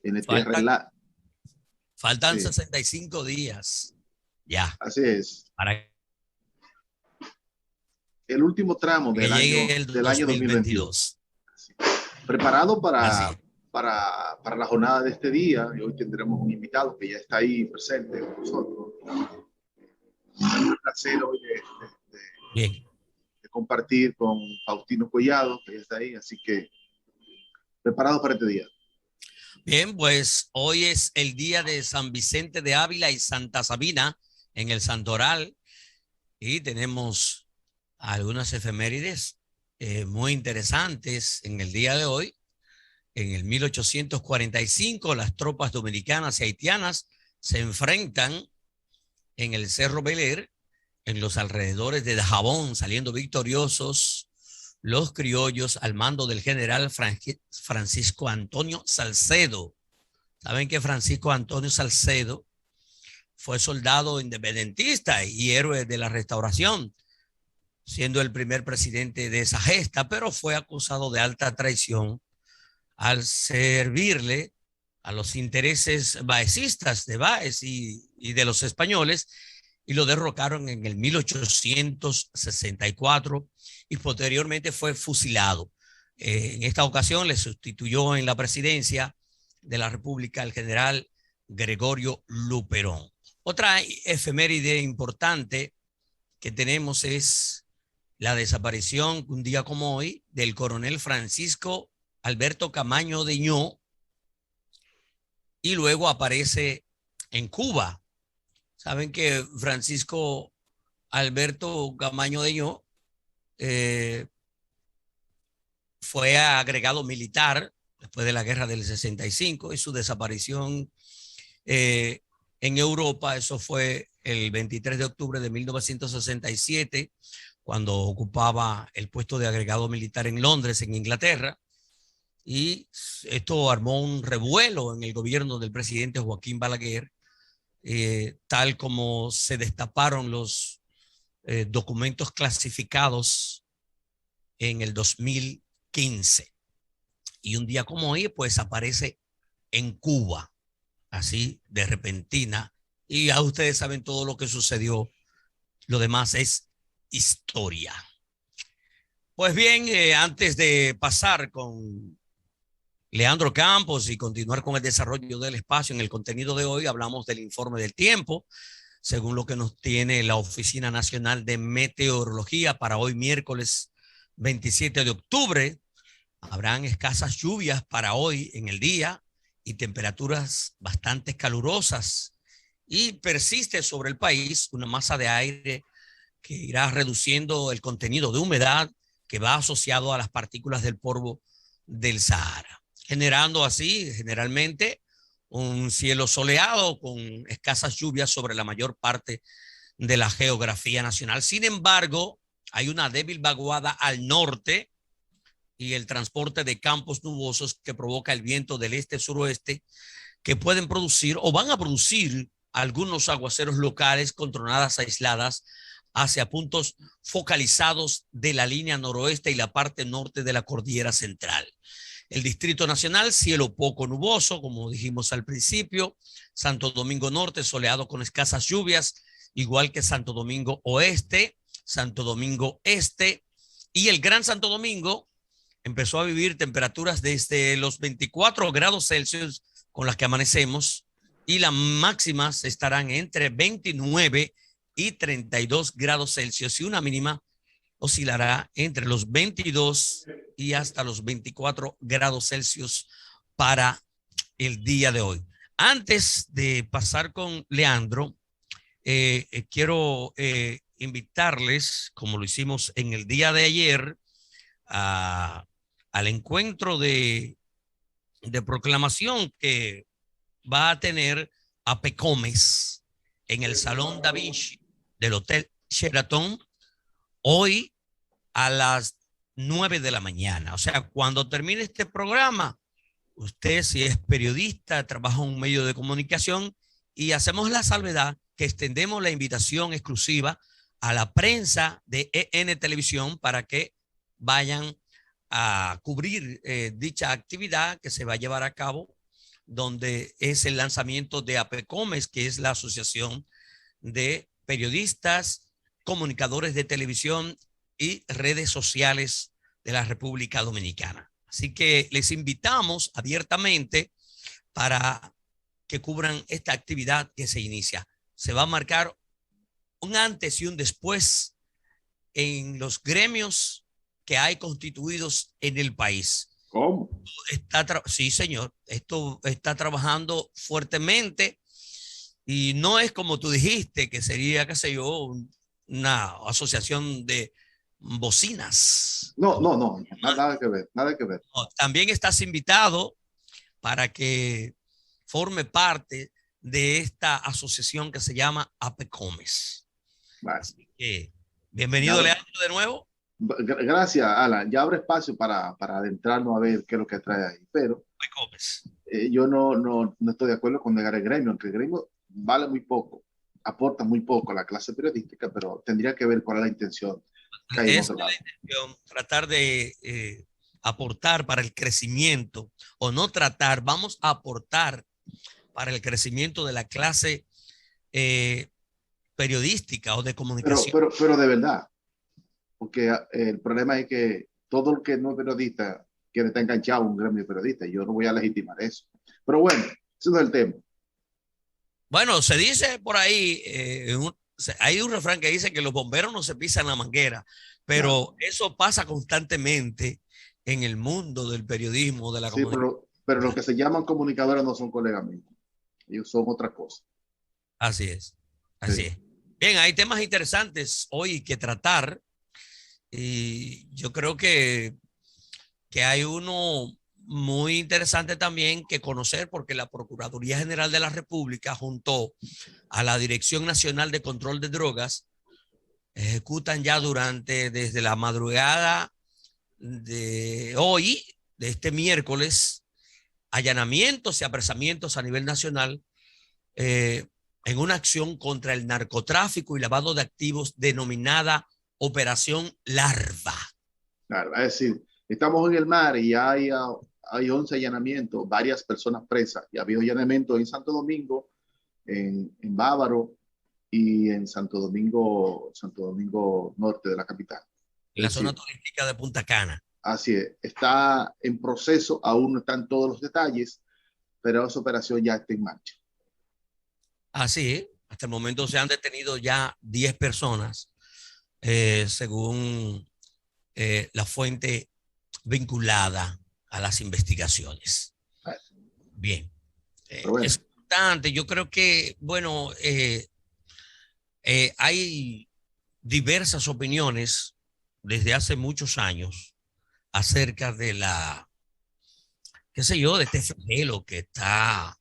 en este Faltan, relato. faltan Sí, 65 días ya así es. para El último tramo que llegue el del año 2021. 2022. Preparado Así es. para la jornada de este día, y hoy tendremos un invitado que ya está ahí presente con nosotros. Un placer hoy Bien. de compartir con Faustino Collado, que ya está ahí, así que preparado para este día. Bien, pues hoy es el día de San Vicente de Ávila y Santa Sabina en el Santoral y tenemos algunas efemérides muy interesantes en el día de hoy. En el 1845, las tropas dominicanas y haitianas se enfrentan en el Cerro Beler, en los alrededores de Dajabón, saliendo victoriosos los criollos al mando del general Francisco Antonio Salcedo. Saben que Francisco Antonio Salcedo fue soldado independentista y héroe de la Restauración, siendo el primer presidente de esa gesta, pero fue acusado de alta traición al servirle a los intereses baecistas de Báez y de los españoles, y lo derrocaron en el 1864 y posteriormente fue fusilado. En esta ocasión le sustituyó en la presidencia de la República el general Gregorio Luperón. Otra efeméride importante que tenemos es la desaparición, un día como hoy, del coronel Francisco Alberto Camaño de Ño, y luego aparece en Cuba. Saben que Francisco Alberto Camaño de Ño fue agregado militar después de la guerra del 65 y su desaparición en Europa, eso fue el 23 de octubre de 1967, cuando ocupaba el puesto de agregado militar en Londres, en Inglaterra. Y esto armó un revuelo en el gobierno del presidente Joaquín Balaguer, tal como se destaparon los documentos clasificados en el 2015. Y un día como hoy, pues aparece en Cuba, así de repentina. Y ya ustedes saben todo lo que sucedió. Lo demás es historia. Pues bien, antes de pasar con Leandro Campos y continuar con el desarrollo del espacio, en el contenido de hoy hablamos del informe del tiempo, según lo que nos tiene la Oficina Nacional de Meteorología para hoy miércoles 27 de octubre. Habrán escasas lluvias para hoy en el día y temperaturas bastante calurosas, y persiste sobre el país una masa de aire que irá reduciendo el contenido de humedad que va asociado a las partículas del polvo del Sahara, generando así generalmente un cielo soleado con escasas lluvias sobre la mayor parte de la geografía nacional. Sin embargo, hay una débil vaguada al norte y el transporte de campos nubosos que provoca el viento del este-suroeste, que pueden producir o van a producir algunos aguaceros locales con tronadas aisladas hacia puntos focalizados de la línea noroeste y la parte norte de la cordillera central. El Distrito Nacional, cielo poco nuboso, como dijimos al principio. Santo Domingo Norte, soleado con escasas lluvias, igual que Santo Domingo Oeste, Santo Domingo Este, y el Gran Santo Domingo empezó a vivir temperaturas desde los 24 grados Celsius con las que amanecemos, y las máximas estarán entre 29 y 32 grados Celsius, y una mínima oscilará entre los 22 y hasta los 24 grados Celsius para el día de hoy. Antes de pasar con Leandro, quiero invitarles, como lo hicimos en el día de ayer, al encuentro de proclamación que va a tener a Pecomes en el Salón Da Vinci del Hotel Sheraton hoy a las 9 de la mañana. O sea, cuando termine este programa, usted, si es periodista, trabaja en un medio de comunicación, y hacemos la salvedad que extendemos la invitación exclusiva a la prensa de EN Televisión para que vayan a cubrir dicha actividad que se va a llevar a cabo donde es el lanzamiento de APECOMES, que es la Asociación de Periodistas, Comunicadores de Televisión y Redes Sociales de la República Dominicana. Así que les invitamos abiertamente para que cubran esta actividad que se inicia. Se va a marcar un antes y un después en los gremios que hay constituidos en el país. ¿Cómo? Sí, señor. Esto está trabajando fuertemente y no es como tú dijiste, que sería, qué sé yo, una asociación de bocinas. No, no, no, nada que ver, nada que ver. No, también estás invitado para que forme parte de esta asociación que se llama APECOMES. Vale. Así que, bienvenido, Leandro, de nuevo. Gracias, Alan. Ya abre espacio para adentrarnos a ver qué es lo que trae ahí. Pero yo no estoy de acuerdo con negar el gremio, aunque el gremio vale muy poco, aporta muy poco a la clase periodística, pero tendría que ver cuál es la intención que hay en otro lado. Tratar de aportar para el crecimiento, o no tratar, vamos a aportar para el crecimiento de la clase periodística o de comunicación. Pero de verdad, porque el problema es que todo el que no es periodista quiere estar enganchado a un gremio de periodistas y yo no voy a legitimar eso. Pero bueno, ese no es el tema. Bueno, se dice por ahí, hay un refrán que dice que los bomberos no se pisan la manguera, pero eso pasa constantemente en el mundo del periodismo, de la comunicación. Pero los que se llaman comunicadores no son colegas míos, ellos son otra cosa. Así es, así es. Bien, hay temas interesantes hoy que tratar y yo creo que hay uno muy interesante también que conocer, porque la Procuraduría General de la República junto a la Dirección Nacional de Control de Drogas ejecutan ya desde la madrugada de hoy, de este miércoles, allanamientos y apresamientos a nivel nacional en una acción contra el narcotráfico y lavado de activos denominada Operación Larva. Claro, es decir, estamos en el mar y hay 11 allanamientos, varias personas presas, y ha habido allanamientos en Santo Domingo, en Bávaro y en Santo Domingo Norte de la capital. En la zona turística de Punta Cana. Así es, está en proceso, aún no están todos los detalles, pero esa operación ya está en marcha. Así es, hasta el momento se han detenido ya 10 personas, según la fuente vinculada a las investigaciones. Bien. Bueno. Es importante, yo creo que, bueno, hay diversas opiniones desde hace muchos años acerca de qué sé yo, de este flagelo que está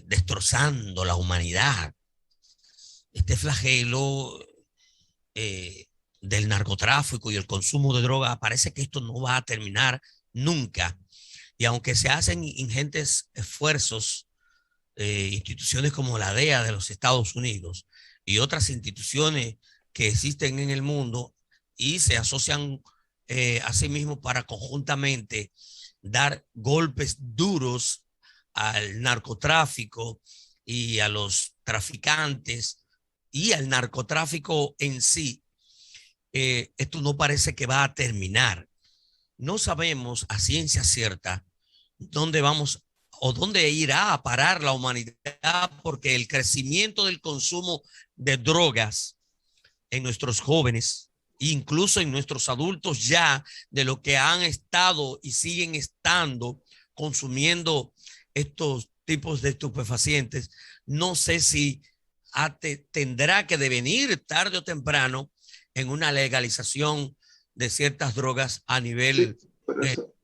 destrozando la humanidad. Este flagelo del narcotráfico y el consumo de droga, parece que esto no va a terminar nunca. Y aunque se hacen ingentes esfuerzos, instituciones como la DEA de los Estados Unidos y otras instituciones que existen en el mundo y se asocian a sí mismos para conjuntamente dar golpes duros al narcotráfico y a los traficantes y al narcotráfico en sí, esto no parece que va a terminar. No sabemos a ciencia cierta dónde vamos o dónde irá a parar la humanidad, porque el crecimiento del consumo de drogas en nuestros jóvenes, incluso en nuestros adultos ya, de lo que han estado y siguen estando consumiendo estos tipos de estupefacientes, no sé si tendrá que devenir tarde o temprano en una legalización de ciertas drogas a nivel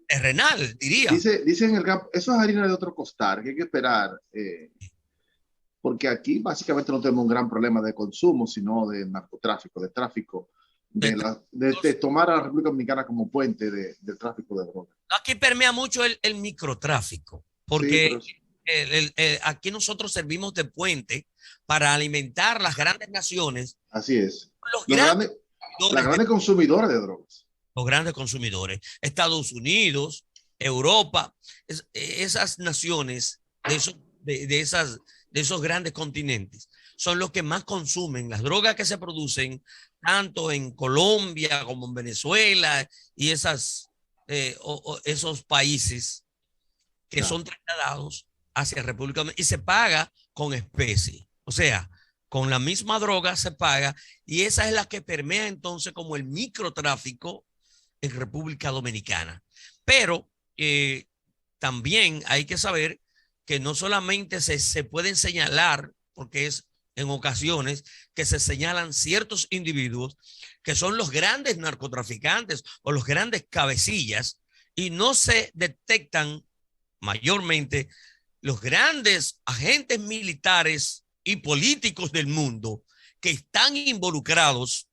terrenal, diría. Dice en el campo, eso es harina de otro costal, que hay que esperar, porque aquí básicamente no tenemos un gran problema de consumo, sino de narcotráfico, de tráfico, de tomar a la República Dominicana como puente del tráfico de drogas. Aquí permea mucho el microtráfico, porque aquí nosotros servimos de puente para alimentar las grandes naciones. Así es. Los grandes consumidores de drogas. Los grandes consumidores. Estados Unidos, Europa, esas naciones de esos grandes continentes. Son los que más consumen las drogas que se producen tanto en Colombia como en Venezuela y esos países que son trasladados hacia República Dominicana y se paga con especie. O sea, con la misma droga se paga y esa es la que permea entonces como el microtráfico en República Dominicana. Pero también hay que saber que no solamente se pueden señalar, porque es en ocasiones que se señalan ciertos individuos que son los grandes narcotraficantes o los grandes cabecillas y no se detectan mayormente los grandes agentes militares y políticos del mundo que están involucrados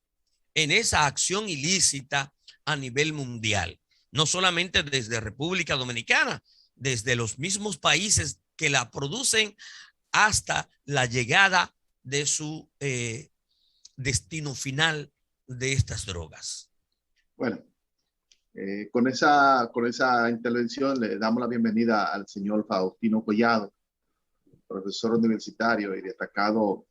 en esa acción ilícita a nivel mundial, no solamente desde República Dominicana, desde los mismos países que la producen hasta la llegada de su destino final de estas drogas. Bueno, con esa intervención le damos la bienvenida al señor Faustino Collado, profesor universitario y destacado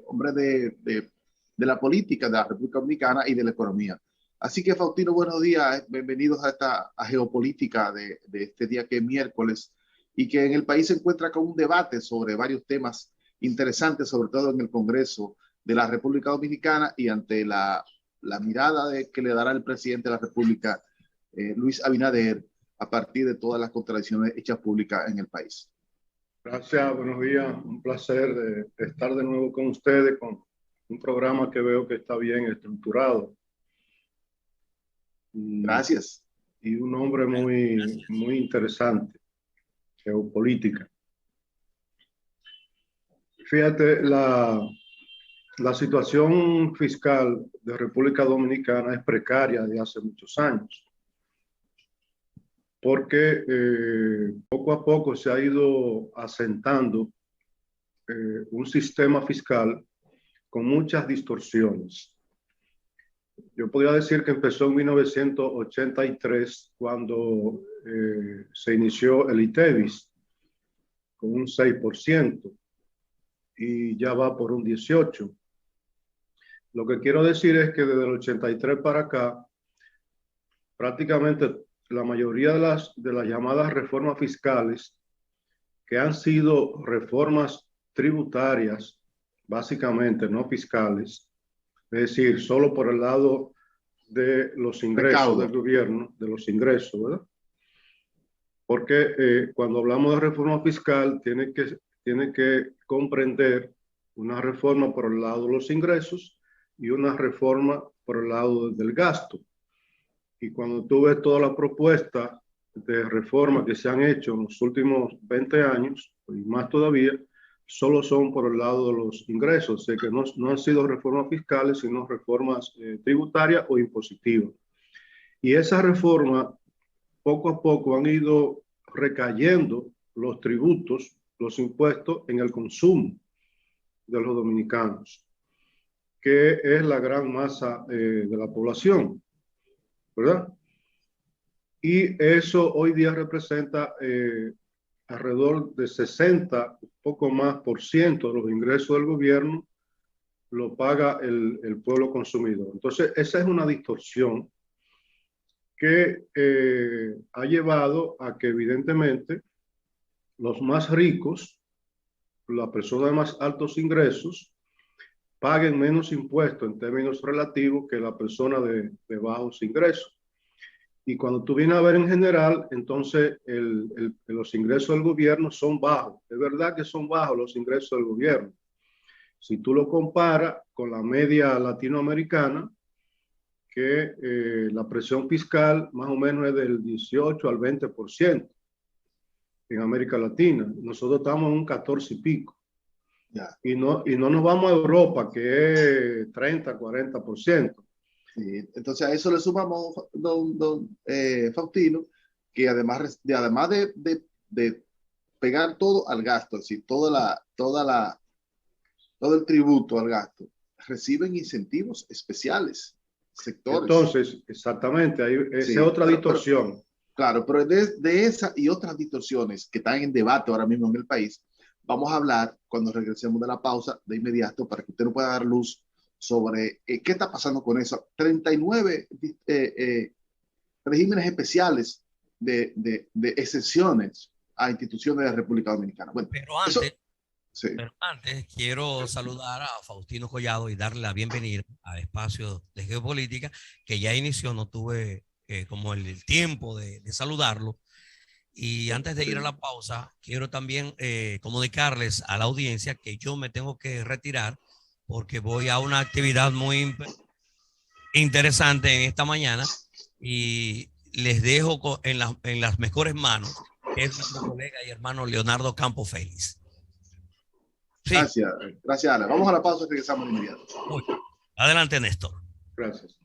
hombre de la política de la República Dominicana y de la economía. Así que, Faustino, buenos días, bienvenidos a geopolítica de este día que es miércoles y que en el país se encuentra con un debate sobre varios temas interesantes, sobre todo en el Congreso de la República Dominicana y ante la mirada que le dará el presidente de la República, Luis Abinader, a partir de todas las contradicciones hechas públicas en el país. Gracias, buenos días. Un placer de estar de nuevo con ustedes, con un programa que veo que está bien estructurado. Gracias. Y un hombre muy interesante, geopolítica. Fíjate, la situación fiscal de República Dominicana es precaria desde hace muchos años, porque poco a poco se ha ido asentando un sistema fiscal con muchas distorsiones. Yo podría decir que empezó en 1983, cuando se inició el ITEVIS, con un 6%, y ya va por un 18%. Lo que quiero decir es que desde el 83 para acá, prácticamente la mayoría de las llamadas reformas fiscales, que han sido reformas tributarias, básicamente no fiscales, es decir, solo por el lado de los ingresos del gobierno, de los ingresos, ¿verdad? Porque cuando hablamos de reforma fiscal, tiene que comprender una reforma por el lado de los ingresos y una reforma por el lado del gasto. Y cuando tú ves todas las propuestas de reforma que se han hecho en los últimos 20 años, y más todavía, solo son por el lado de los ingresos, o sea que no han sido reformas fiscales, sino reformas tributarias o impositivas. Y esa reforma, poco a poco han ido recayendo los tributos, los impuestos en el consumo de los dominicanos, que es la gran masa de la población, ¿verdad? Y eso hoy día representa alrededor de 60, poco más por ciento de los ingresos del gobierno lo paga el pueblo consumidor. Entonces, esa es una distorsión que ha llevado a que evidentemente los más ricos, las personas de más altos ingresos, paguen menos impuestos en términos relativos que la persona de bajos ingresos. Y cuando tú vienes a ver en general, entonces los ingresos del gobierno son bajos. Es verdad que son bajos los ingresos del gobierno. Si tú lo comparas con la media latinoamericana, que la presión fiscal más o menos es del 18 al 20% en América Latina. Nosotros estamos en un 14 y pico. Yeah. Y no nos vamos a Europa, que es 30, 40%. Sí, entonces a eso le sumamos, Faustino, que además de pegar todo al gasto, es decir, todo el tributo al gasto, reciben incentivos especiales, sectores. Entonces, exactamente, esa es otra distorsión. Claro, pero de esa y otras distorsiones que están en debate ahora mismo en el país, vamos a hablar cuando regresemos de la pausa de inmediato para que usted nos pueda dar luz sobre qué está pasando con eso. 39 regímenes especiales de excepciones a instituciones de la República Dominicana. Bueno, pero antes, eso, sí. pero antes quiero saludar a Faustino Collado y darle la bienvenida al espacio de geopolítica que ya inició, no tuve como el tiempo de saludarlo. Y antes de ir a la pausa, quiero también comunicarles a la audiencia que yo me tengo que retirar porque voy a una actividad muy interesante en esta mañana y les dejo en las mejores manos, que es nuestro colega y hermano Leonardo Campo Félix. Sí. Gracias, Ana. Vamos a la pausa y regresamos de inmediato. Adelante, Néstor. Gracias.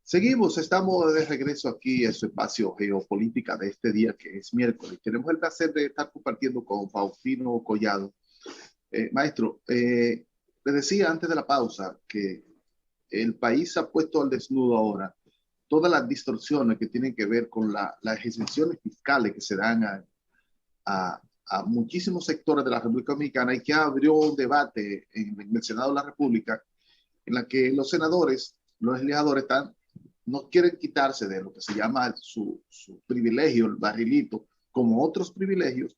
Seguimos, estamos de regreso aquí en su espacio geopolítica de este día que es miércoles. Tenemos el placer de estar compartiendo con Faustino Collado. Maestro, le decía antes de la pausa que el país ha puesto al desnudo ahora todas las distorsiones que tienen que ver con las exenciones fiscales que se dan a muchísimos sectores de la República Dominicana y que abrió un debate en el Senado de la República en la que los senadores, los legisladores no quieren quitarse de lo que se llama su privilegio, el barrilito, como otros privilegios,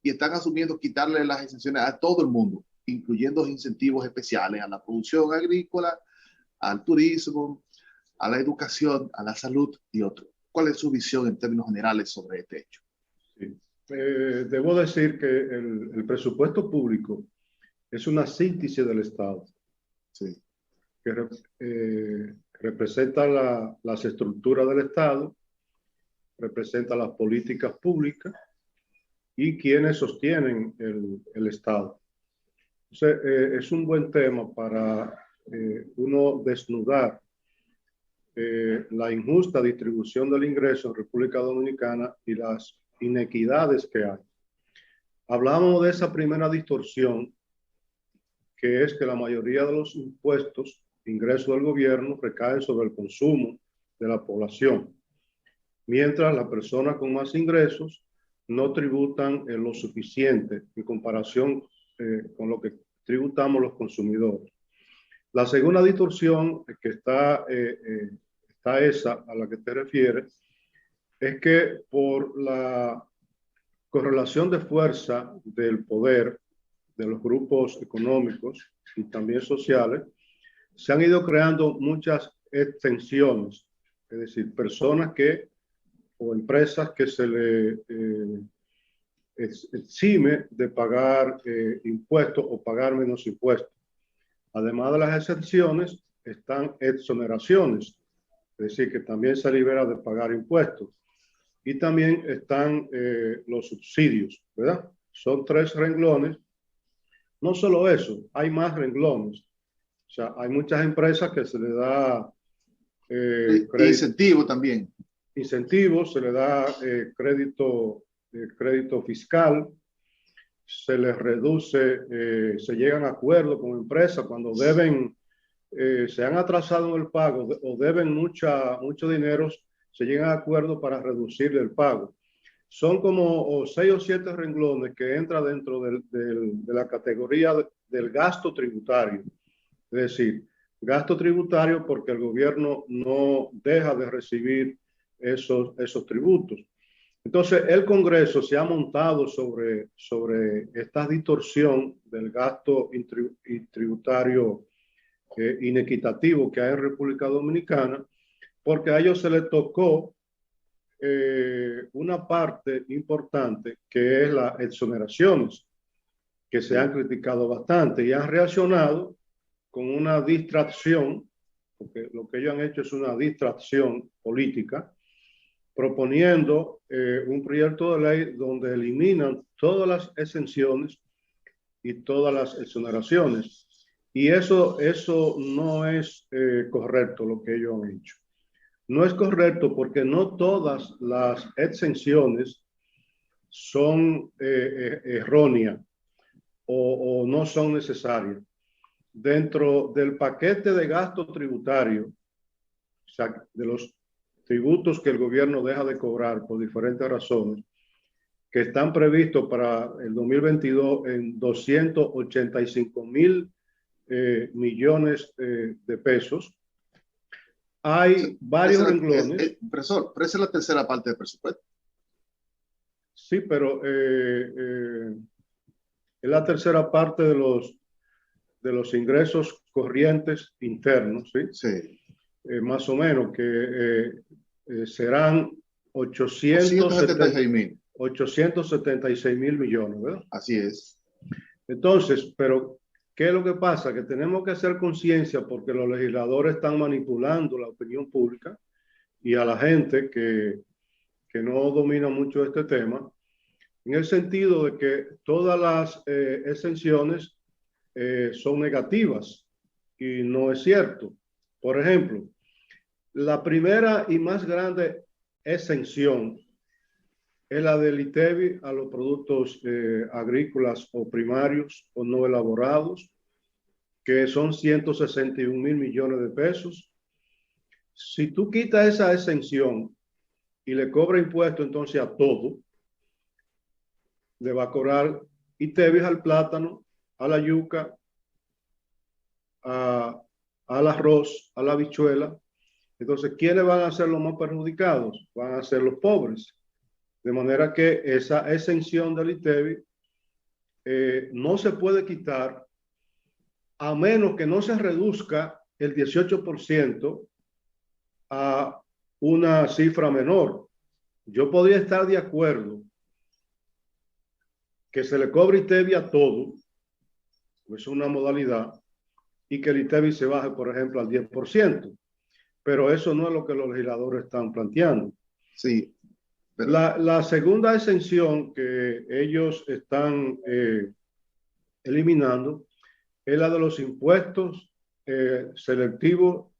y están asumiendo quitarle las exenciones a todo el mundo, incluyendo incentivos especiales a la producción agrícola, al turismo, a la educación, a la salud y otros. ¿Cuál es su visión en términos generales sobre este hecho? Sí. Debo decir que el presupuesto público es una síntesis del Estado. Sí. Que representa las estructuras del Estado, representa las políticas públicas y quienes sostienen el Estado. Entonces, es un buen tema para uno desnudar la injusta distribución del ingreso en República Dominicana y las inequidades que hay. Hablamos de esa primera distorsión, que es que la mayoría de los impuestos, ingresos del gobierno, recaen sobre el consumo de la población, mientras las personas con más ingresos no tributan lo suficiente en comparación con lo que tributamos los consumidores. La segunda distorsión que está esa a la que te refieres, es que por la correlación de fuerza del poder de los grupos económicos y también sociales, se han ido creando muchas extensiones, es decir, personas o empresas que se le exime de pagar impuestos o pagar menos impuestos. Además de las exenciones, están exoneraciones, es decir, que también se libera de pagar impuestos. Y también están los subsidios, ¿verdad? Son 3 renglones. No solo eso, hay más renglones. O sea, hay muchas empresas que se le da incentivo también. Incentivos, se le da crédito fiscal, se les reduce, se llegan a acuerdos con empresas cuando deben, se han atrasado en el pago o deben mucho dinero, se llegan a acuerdos para reducir el pago. Son como 6 o 7 renglones que entran dentro de la categoría del gasto tributario. Es decir, gasto tributario porque el gobierno no deja de recibir esos tributos. Entonces, el Congreso se ha montado sobre esta distorsión del gasto tributario inequitativo que hay en República Dominicana, porque a ellos se les tocó una parte importante que es las exoneraciones, que se han criticado bastante y han reaccionado con una distracción, porque lo que ellos han hecho es una distracción política, proponiendo un proyecto de ley donde eliminan todas las exenciones y todas las exoneraciones. Y eso no es correcto lo que ellos han hecho. No es correcto porque no todas las exenciones son erróneas o no son necesarias. Dentro del paquete de gasto tributario, o sea, de los tributos que el gobierno deja de cobrar por diferentes razones, que están previstos para el 2022 en 285,000 millones de pesos, hay varios renglones. Profesor, pero esa es la tercera parte del presupuesto. Sí, pero es la tercera parte de los ingresos corrientes internos, ¿sí? Sí. Más o menos, que serán 876,000 millones, ¿verdad? Así es. Entonces, pero ¿qué es lo que pasa? Que tenemos que hacer conciencia porque los legisladores están manipulando la opinión pública y a la gente que no domina mucho este tema, en el sentido de que todas las exenciones son negativas y no es cierto. Por ejemplo, la primera y más grande exención es la del ITEVI a los productos agrícolas o primarios o no elaborados, que son 161,000 millones de pesos. Si tú quitas esa exención y le cobra impuesto entonces a todo, le va a cobrar ITEVI al plátano, a la yuca, al arroz, a la habichuela. Entonces, ¿quiénes van a ser los más perjudicados? Van a ser los pobres. De manera que esa exención del ITEVI no se puede quitar a menos que no se reduzca el 18% a una cifra menor. Yo podría estar de acuerdo que se le cobre ITEVI a todo, es una modalidad, y que el ITEVI se baje, por ejemplo, al 10%. Pero eso no es lo que los legisladores están planteando. Sí. Pero... La segunda exención que ellos están eliminando es la de los impuestos selectivos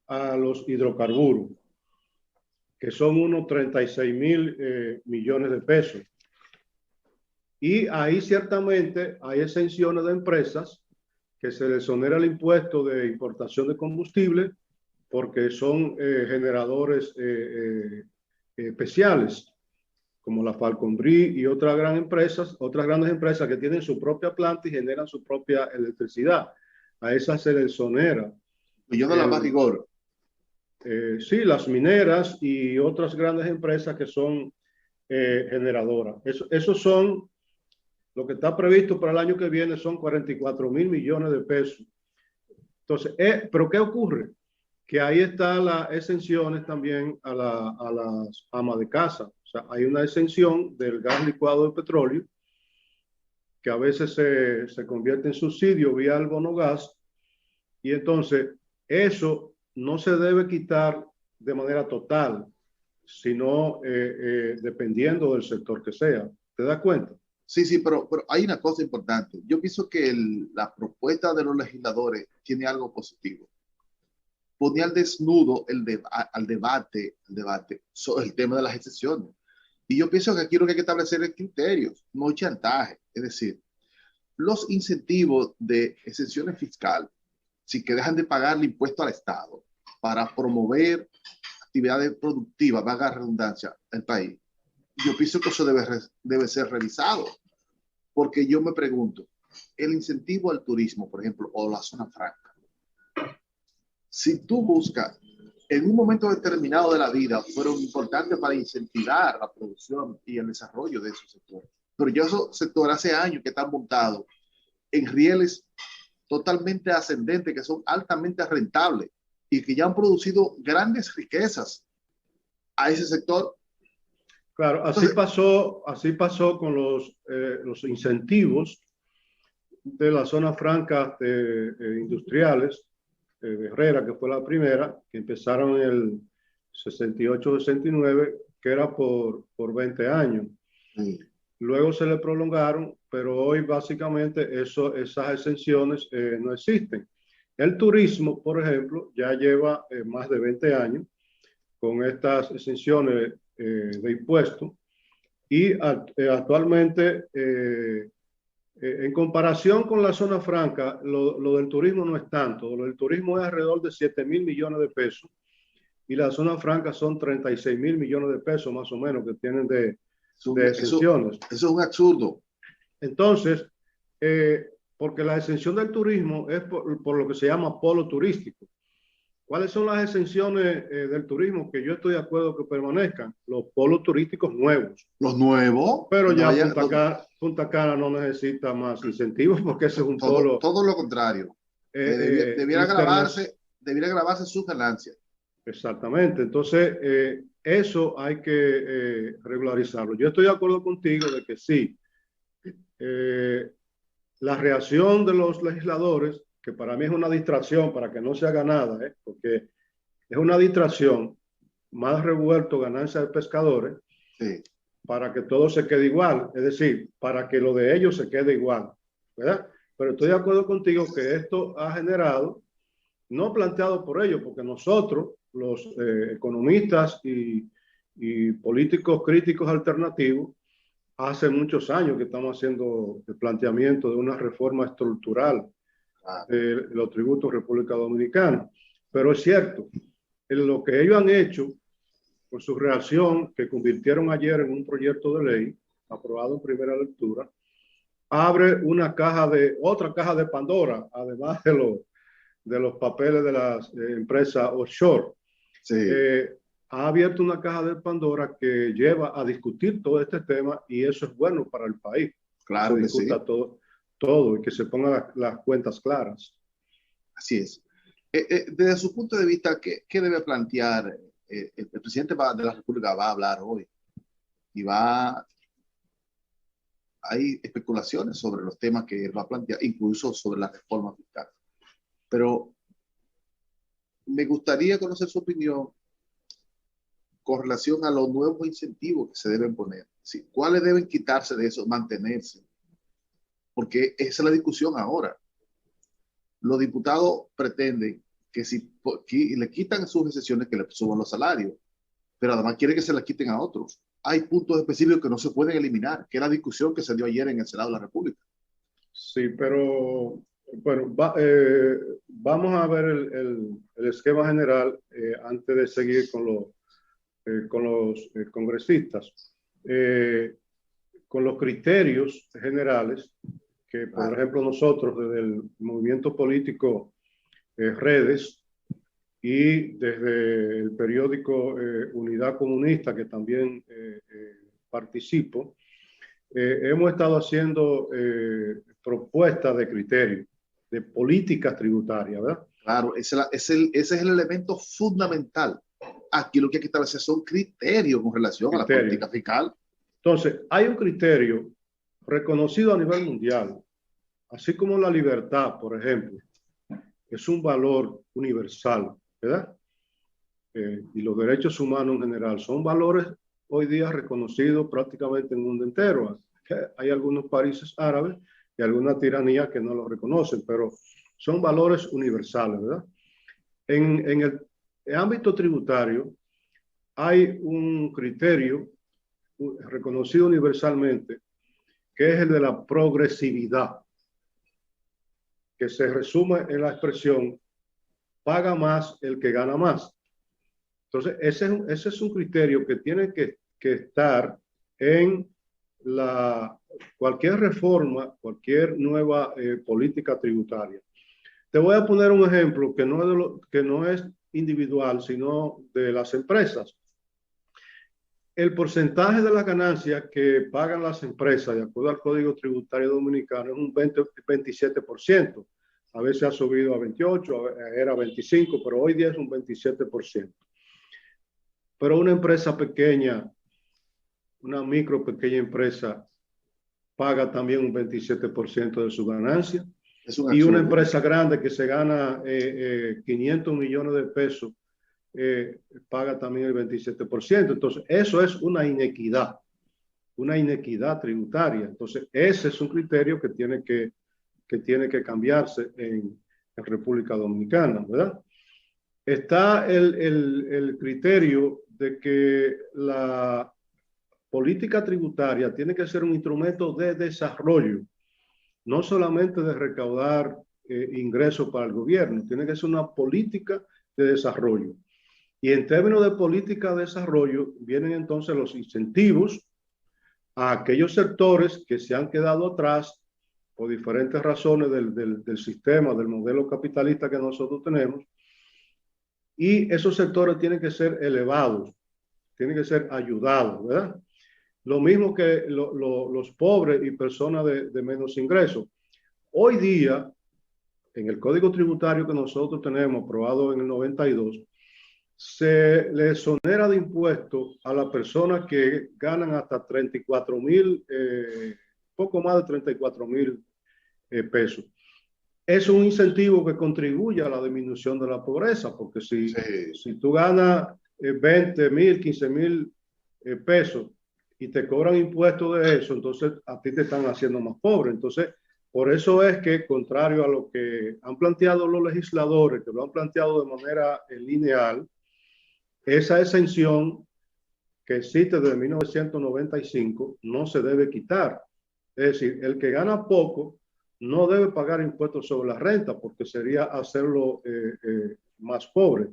a los hidrocarburos, que son unos 36,000 millones de pesos. Y ahí ciertamente hay exenciones de empresas que se les exonera el impuesto de importación de combustible porque son generadores especiales, como la Falconbri y otras grandes empresas que tienen su propia planta y generan su propia electricidad. A esas se les exonera. Y yo no la más rigor. Sí, las mineras y otras grandes empresas que son generadoras. Esos son, lo que está previsto para el año que viene son 44,000 millones de pesos. Entonces, ¿pero qué ocurre? Que ahí están las exenciones también a las amas de casa. O sea, hay una exención del gas licuado de petróleo que a veces se convierte en subsidio vía el bono gas, y entonces eso no se debe quitar de manera total, sino dependiendo del sector que sea. ¿Te das cuenta? Sí, pero hay una cosa importante. Yo pienso que la propuesta de los legisladores tiene algo positivo. Ponía al desnudo al debate sobre el tema de las excepciones. Y yo pienso que aquí lo que hay que establecer es criterios, no chantaje. Es decir, los incentivos de exenciones fiscales, si que dejan de pagar el impuesto al Estado para promover actividades productivas, valga redundancia, en el país, yo pienso que eso debe ser revisado. Porque yo me pregunto, el incentivo al turismo, por ejemplo, o la zona franca, si tú buscas, en un momento determinado de la vida, fueron importantes para incentivar la producción y el desarrollo de esos sectores. Pero ya esos sectores hace años que están montados en rieles totalmente ascendentes, que son altamente rentables y que ya han producido grandes riquezas a ese sector. Claro, así pasó con los incentivos de las zonas francas industriales de Herrera, que fue la primera, que empezaron en el 68-69, que era por 20 años. Sí. Luego se le prolongaron, pero hoy básicamente esas exenciones no existen. El turismo, por ejemplo, ya lleva más de 20 años con estas exenciones de impuestos y actualmente, en comparación con la zona franca, lo del turismo no es tanto. Lo del turismo es alrededor de 7.000 millones de pesos y la zona franca son 36.000 millones de pesos más o menos que tienen de exenciones. Eso es un absurdo. Entonces, porque la exención del turismo es por lo que se llama polo turístico. ¿Cuáles son las exenciones del turismo que yo estoy de acuerdo que permanezcan? Los polos turísticos nuevos. ¿Los nuevos? Pero ya Punta Cana no necesita más incentivos porque ese es un polo. Todo lo contrario. Debiera grabarse su ganancia. Exactamente. Entonces, eso hay que regularizarlo. Yo estoy de acuerdo contigo de que sí. La reacción de los legisladores, que para mí es una distracción para que no se haga nada, porque es una distracción, más revuelto ganancia de pescadores, sí, para que todo se quede igual, es decir, para que lo de ellos se quede igual, ¿verdad? Pero estoy de acuerdo contigo que esto ha generado, no planteado por ellos, porque nosotros, los economistas y políticos críticos alternativos, hace muchos años que estamos haciendo el planteamiento de una reforma estructural de los tributos República Dominicana. Pero es cierto, en lo que ellos han hecho, por su reacción, que convirtieron ayer en un proyecto de ley aprobado en primera lectura, abre otra caja de Pandora, además de los papeles de las empresas offshore. Sí. Ha abierto una caja de Pandora que lleva a discutir todo este tema y eso es bueno para el país. Claro que sí. Todo y que se pongan las cuentas claras. Así es. Desde su punto de vista, ¿qué debe plantear? El presidente de la República va a hablar hoy y hay especulaciones sobre los temas que él va a plantear, incluso sobre la reforma fiscal. Pero me gustaría conocer su opinión con relación a los nuevos incentivos que se deben poner. ¿Sí? ¿Cuáles deben quitarse de eso, mantenerse? Porque esa es la discusión ahora. Los diputados pretenden que si le quitan sus exenciones, que le suban los salarios, pero además quieren que se las quiten a otros. Hay puntos específicos que no se pueden eliminar, que es la discusión que se dio ayer en el Senado de la República. Sí, pero bueno, vamos a ver el esquema general antes de seguir con los congresistas. Con los criterios generales que, por ejemplo, nosotros desde el movimiento político Redes y desde el periódico Unidad Comunista, que también participo, hemos estado haciendo propuestas de criterios, de políticas tributarias, ¿verdad? Claro, ese es el elemento fundamental. Aquí lo que hay que establecer son criterios con relación a la política fiscal. Entonces, hay un criterio reconocido a nivel mundial, así como la libertad, por ejemplo, es un valor universal, ¿verdad? Y los derechos humanos en general son valores hoy día reconocidos prácticamente en el mundo entero. Hay algunos países árabes y algunas tiranías que no los reconocen, pero son valores universales, ¿verdad? En el ámbito tributario hay un criterio reconocido universalmente, que es el de la progresividad, que se resume en la expresión paga más el que gana más. Entonces, ese es un criterio que tiene que estar en cualquier reforma, cualquier nueva política tributaria. Te voy a poner un ejemplo que no es individual, sino de las empresas. El porcentaje de las ganancias que pagan las empresas, de acuerdo al Código Tributario Dominicano, es un 27%. A veces ha subido a 28, era 25, pero hoy día es un 27%. Pero una empresa pequeña, una micro pequeña empresa, paga también un 27% de su ganancia. Y una empresa grande que se gana 500 millones de pesos, paga también el 27%. Entonces, eso es una inequidad tributaria. Entonces, ese es un criterio que tiene que cambiarse en República Dominicana, ¿verdad? Está el criterio de que la política tributaria tiene que ser un instrumento de desarrollo, no solamente de recaudar ingresos para el gobierno, tiene que ser una política de desarrollo. Y en términos de política de desarrollo, vienen entonces los incentivos a aquellos sectores que se han quedado atrás por diferentes razones del sistema, del modelo capitalista que nosotros tenemos. Y esos sectores tienen que ser elevados, tienen que ser ayudados, ¿verdad? Lo mismo que los pobres y personas de menos ingresos. Hoy día, en el Código Tributario que nosotros tenemos, aprobado en el 92, se le exonera de impuestos a las personas que ganan hasta 34,000, poco más de 34,000 pesos. Es un incentivo que contribuye a la disminución de la pobreza, porque si tú ganas 20,000, 15,000 pesos y te cobran impuestos de eso, entonces a ti te están haciendo más pobre. Entonces, por eso es que, contrario a lo que han planteado los legisladores, que lo han planteado de manera lineal, esa exención que existe desde 1995 no se debe quitar. Es decir, el que gana poco no debe pagar impuestos sobre la renta, porque sería hacerlo más pobre.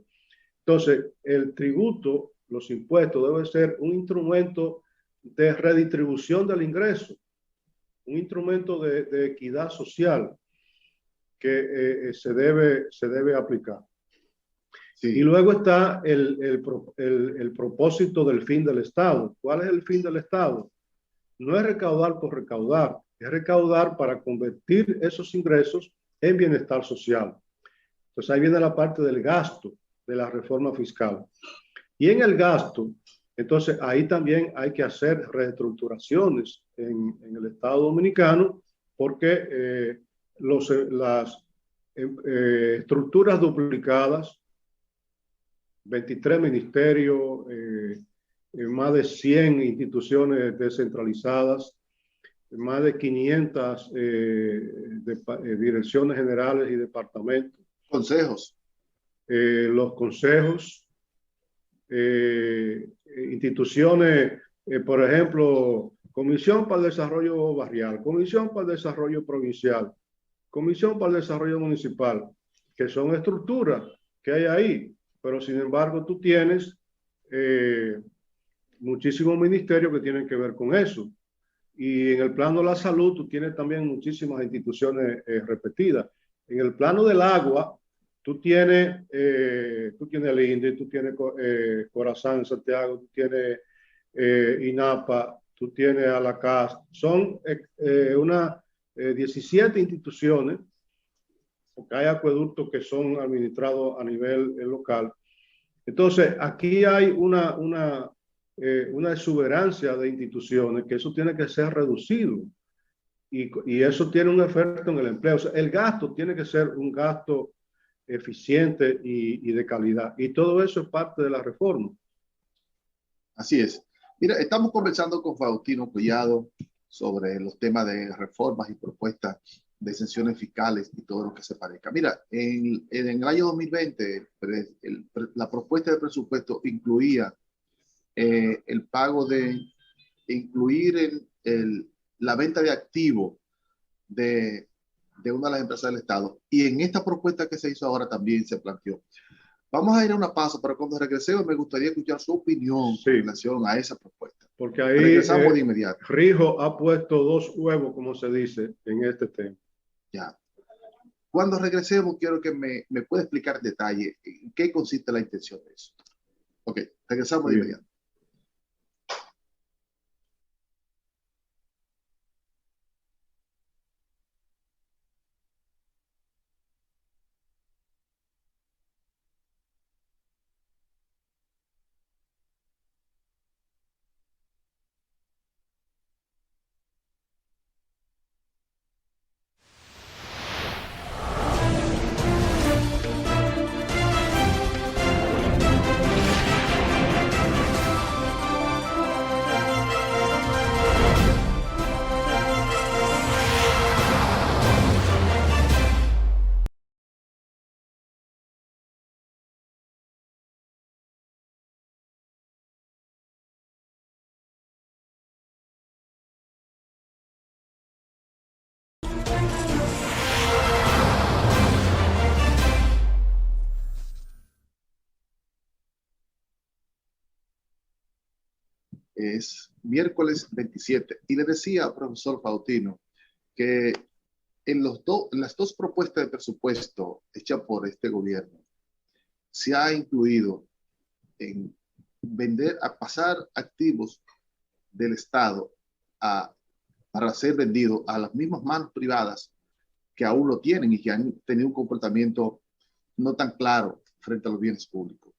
Entonces, el tributo, los impuestos, debe ser un instrumento de redistribución del ingreso, un instrumento de equidad social que se debe aplicar. Sí. Y luego está el propósito del fin del Estado. ¿Cuál es el fin del Estado? No es recaudar por recaudar, es recaudar para convertir esos ingresos en bienestar social. Entonces ahí viene la parte del gasto de la reforma fiscal. Y en el gasto, entonces ahí también hay que hacer reestructuraciones en el Estado Dominicano, porque las estructuras duplicadas, 23 ministerios, más de 100 instituciones descentralizadas, más de 500 direcciones generales y departamentos. Consejos. Los consejos, instituciones, por ejemplo, Comisión para el Desarrollo Barrial, Comisión para el Desarrollo Provincial, Comisión para el Desarrollo Municipal, que son estructuras que hay ahí, pero sin embargo tú tienes muchísimos ministerios que tienen que ver con eso. Y en el plano de la salud tú tienes también muchísimas instituciones repetidas. En el plano del agua, tú tienes el INDE, tú tienes Corazán, Santiago, tú tienes INAPA, tú tienes ALACAS. Son 17 instituciones, porque hay acueductos que son administrados a nivel local. Entonces, aquí hay una exuberancia de instituciones, que eso tiene que ser reducido. Y eso tiene un efecto en el empleo. O sea, el gasto tiene que ser un gasto eficiente y de calidad. Y todo eso es parte de la reforma. Así es. Mira, estamos conversando con Faustino Collado sobre los temas de reformas y propuestas de exenciones fiscales y todo lo que se parezca. Mira, en el año 2020, la propuesta de presupuesto incluía el pago de incluir la venta de activos de una de las empresas del Estado. Y en esta propuesta que se hizo ahora también se planteó. Vamos a ir a una pausa, pero cuando regresemos me gustaría escuchar su opinión en relación a esa propuesta. Porque ahí regresamos de inmediato. Rijo ha puesto dos huevos, como se dice, en este tema. Ya. Cuando regresemos, quiero que me pueda explicar en detalle en qué consiste la intención de eso. Ok, regresamos de inmediato. Es miércoles 27. Y le decía, profesor Faustino, que en las dos propuestas de presupuesto hechas por este gobierno, se ha incluido en pasar activos del Estado para ser vendidos a las mismas manos privadas que aún lo tienen y que han tenido un comportamiento no tan claro frente a los bienes públicos.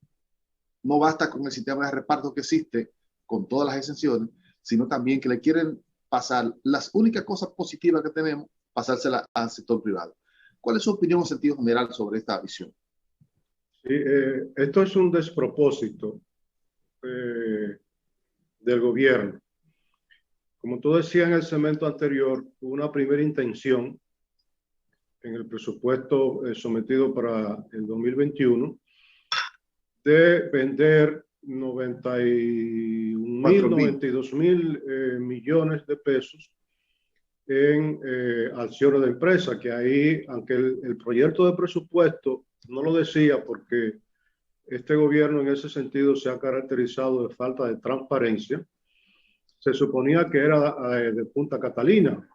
No basta con el sistema de reparto que existe, con todas las exenciones, sino también que le quieren pasar las únicas cosas positivas que tenemos, pasárselas al sector privado. ¿Cuál es su opinión en sentido general sobre esta visión? Sí, esto es un despropósito del gobierno. Como tú decías en el segmento anterior, hubo una primera intención en el presupuesto sometido para el 2021 de vender 92 mil millones de pesos en acciones de empresa, que ahí, aunque el proyecto de presupuesto no lo decía, porque este gobierno en ese sentido se ha caracterizado de falta de transparencia, se suponía que era de Punta Catalina,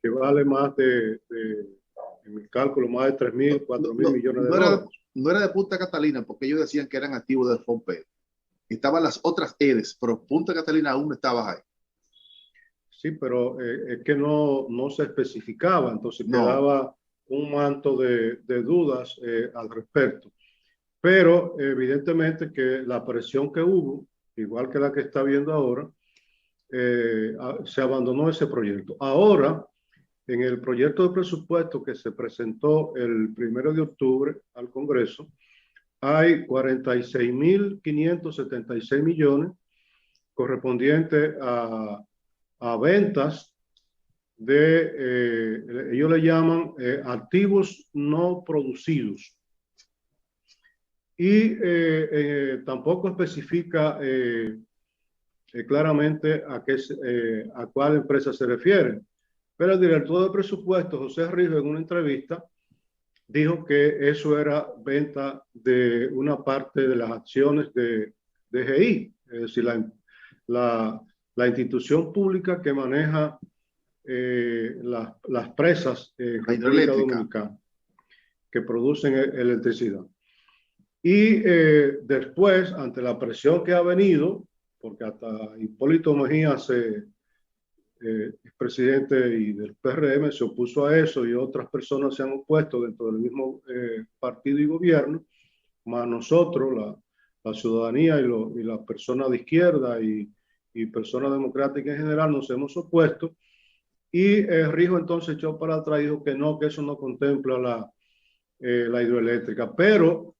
que vale más en mi cálculo, más de 3.000, 4.000 millones de dólares. No era de Punta Catalina, porque ellos decían que eran activos del FOMPED. Estaban las otras EDES, pero Punta Catalina aún no estaba ahí. Sí, pero es que no se especificaba, entonces quedaba un manto de dudas al respecto. Pero evidentemente que la presión que hubo, igual que la que está viendo ahora, se abandonó ese proyecto. Ahora, en el proyecto de presupuesto que se presentó el 1 de octubre al Congreso, hay 46.576 millones correspondientes a ventas de, ellos le llaman activos no producidos. Y tampoco especifica claramente a cuál empresa se refiere. Pero el director de presupuesto, José Rijo, en una entrevista, dijo que eso era venta de una parte de las acciones de DGI, es decir, la institución pública que maneja las presas en República Dominicana que producen electricidad. Y después, ante la presión que ha venido, porque hasta Hipólito Mejía, expresidente y del PRM, se opuso a eso, y otras personas se han opuesto dentro del mismo partido y gobierno, más nosotros, la ciudadanía y las personas de izquierda y personas democráticas en general nos hemos opuesto, y Rijo entonces echó para atrás y dijo que no, que eso no contempla la hidroeléctrica. Pero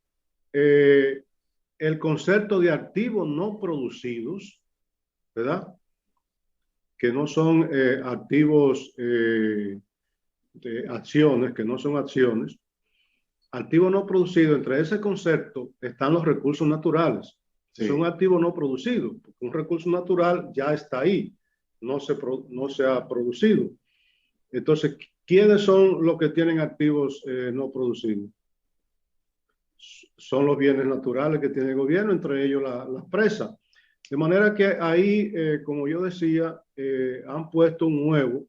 el concepto de activos no producidos, ¿verdad?, que no son activos de acciones, que no son acciones, activos no producidos, entre ese concepto están los recursos naturales. Sí. Son activos no producidos, porque un recurso natural ya está ahí, no se ha producido. Entonces, ¿quiénes son los que tienen activos no producidos? Son los bienes naturales que tiene el gobierno, entre ellos las presas. De manera que ahí, como yo decía, han puesto un huevo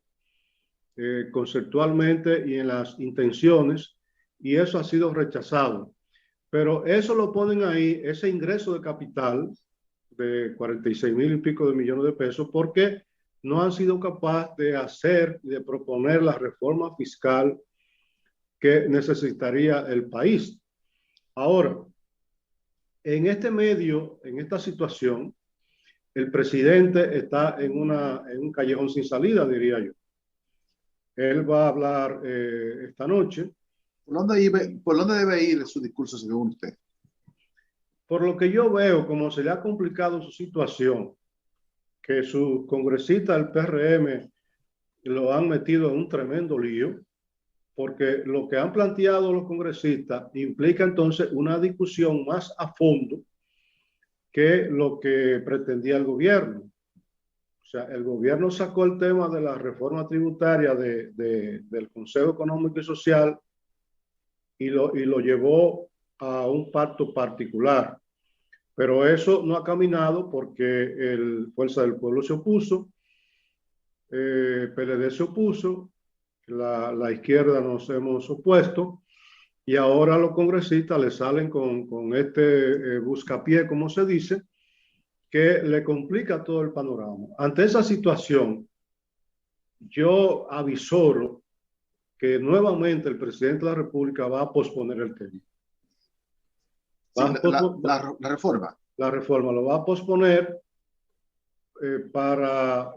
conceptualmente y en las intenciones, y eso ha sido rechazado. Pero eso lo ponen ahí, ese ingreso de capital de 46.000 y pico de millones de pesos, porque no han sido capaces de proponer la reforma fiscal que necesitaría el país. Ahora, en este medio, en esta situación, el presidente está en un callejón sin salida, diría yo. Él va a hablar esta noche. ¿Por dónde debe ir su discurso según usted? Por lo que yo veo, como se le ha complicado su situación, que sus congresistas del PRM lo han metido en un tremendo lío, porque lo que han planteado los congresistas implica entonces una discusión más a fondo que lo que pretendía el gobierno. O sea, el gobierno sacó el tema de la reforma tributaria del Consejo Económico y Social y lo llevó a un pacto particular. Pero eso no ha caminado porque el Fuerza del Pueblo se opuso, PLD se opuso, la izquierda nos hemos opuesto, y ahora los congresistas le salen con este buscapié, como se dice, que le complica todo el panorama. Ante esa situación, yo avisoro que nuevamente el presidente de la República va a posponer el tema. Sí, la reforma. La reforma lo va a posponer para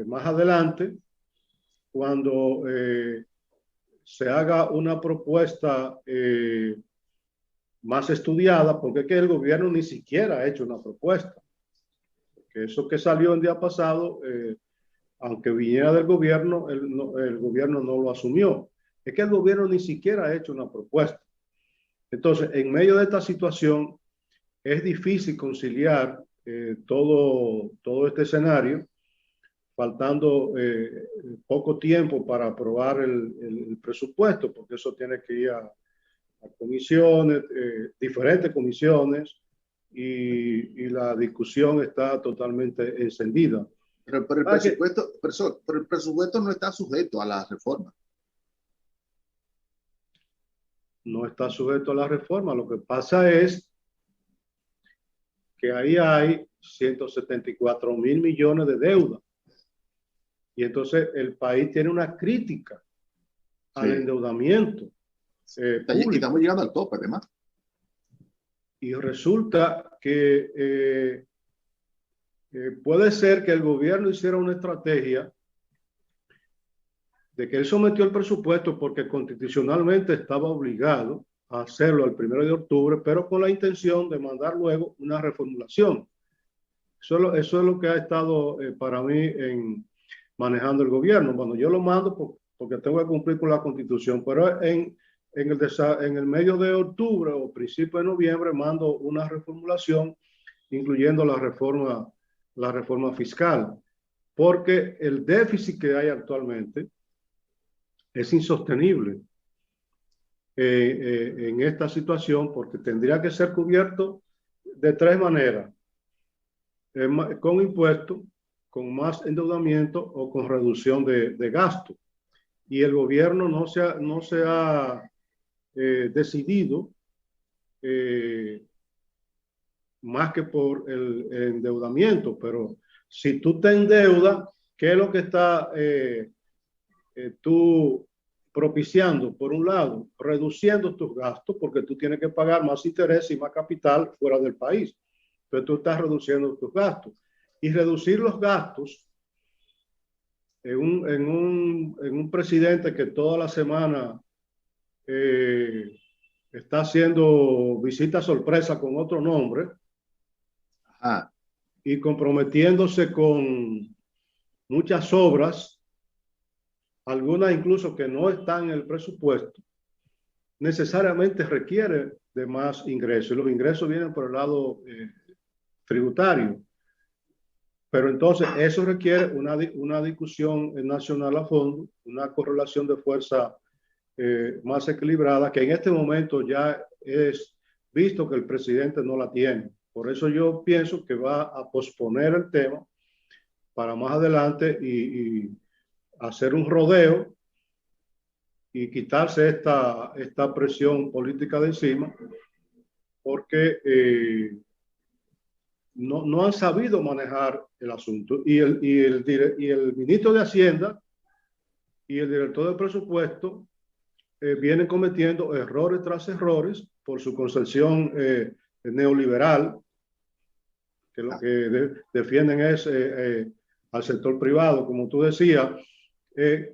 más adelante, cuando se haga una propuesta más estudiada, porque es que el gobierno ni siquiera ha hecho una propuesta. Que eso que salió el día pasado, aunque viniera del gobierno, el gobierno no lo asumió. Es que el gobierno ni siquiera ha hecho una propuesta. Entonces, en medio de esta situación, es difícil conciliar todo este escenario, faltando poco tiempo para aprobar el presupuesto, porque eso tiene que ir a comisiones, diferentes comisiones, y la discusión está totalmente encendida. Pero el presupuesto no está sujeto a la reforma. No está sujeto a la reforma. Lo que pasa es que ahí hay 174.000 millones de deuda. Y entonces el país tiene una crítica al endeudamiento. Y estamos llegando al tope, además. Y resulta que puede ser que el gobierno hiciera una estrategia de que él sometió el presupuesto porque constitucionalmente estaba obligado a hacerlo el 1 de octubre, pero con la intención de mandar luego una reformulación. Eso es lo que ha estado para mí manejando el gobierno. Bueno, yo lo mando porque tengo que cumplir con la Constitución, pero en el medio de octubre o principio de noviembre mando una reformulación, incluyendo la reforma fiscal, porque el déficit que hay actualmente es insostenible en esta situación, porque tendría que ser cubierto de 3 maneras: con impuestos, con más endeudamiento o con reducción de gasto. Y el gobierno no se ha decidido más que por el endeudamiento. Pero si tú te endeudas, ¿qué es lo que está tú propiciando? Por un lado, reduciendo tus gastos, porque tú tienes que pagar más interés y más capital fuera del país. Entonces tú estás reduciendo tus gastos. Y reducir los gastos en un presidente que toda la semana está haciendo visitas sorpresa con otro nombre. Ajá. Y comprometiéndose con muchas obras, algunas incluso que no están en el presupuesto, necesariamente requiere de más ingresos. Y los ingresos vienen por el lado tributario. Pero entonces eso requiere una discusión nacional a fondo, una correlación de fuerza más equilibrada, que en este momento ya es visto que el presidente no la tiene. Por eso yo pienso que va a posponer el tema para más adelante y hacer un rodeo y quitarse esta presión política de encima, porque no han sabido manejar el asunto. Y el ministro de Hacienda y el director del presupuesto vienen cometiendo errores tras errores por su concepción neoliberal, que lo que defienden es al sector privado, como tú decías.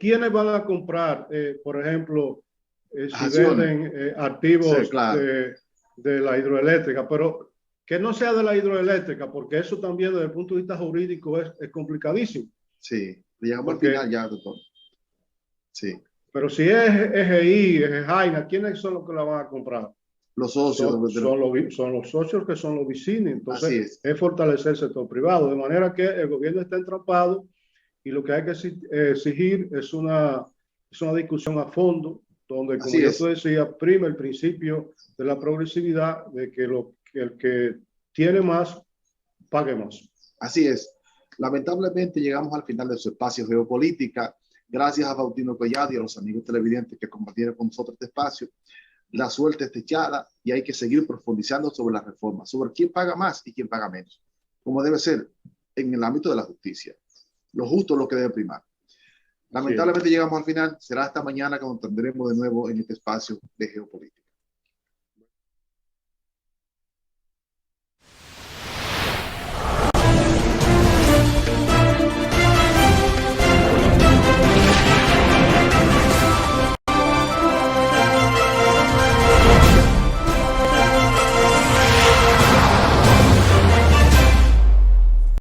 ¿Quiénes van a comprar, por ejemplo, si venden activos sí, claro, de la hidroeléctrica? Pero que no sea de la hidroeléctrica, porque eso también desde el punto de vista jurídico es complicadísimo. Sí, llegamos al final ya, doctor. Sí. Pero si es EGI, es Jaina, ¿quiénes son los que la van a comprar? Los socios. Son los socios que son los vecinos. Entonces es fortalecer el sector privado. De manera que el gobierno está entrampado y lo que hay que exigir es una discusión a fondo, donde, como yo te decía, prima el principio de la progresividad, de que el que tiene más, pague más. Así es. Lamentablemente llegamos al final de su espacio Geopolítica. Gracias a Faustino Collado y a los amigos televidentes que compartieron con nosotros este espacio. La suerte está echada y hay que seguir profundizando sobre la reforma, sobre quién paga más y quién paga menos, como debe ser en el ámbito de la justicia. Lo justo es lo que debe primar. Lamentablemente llegamos al final. Será hasta mañana cuando tendremos de nuevo en este espacio de Geopolítica.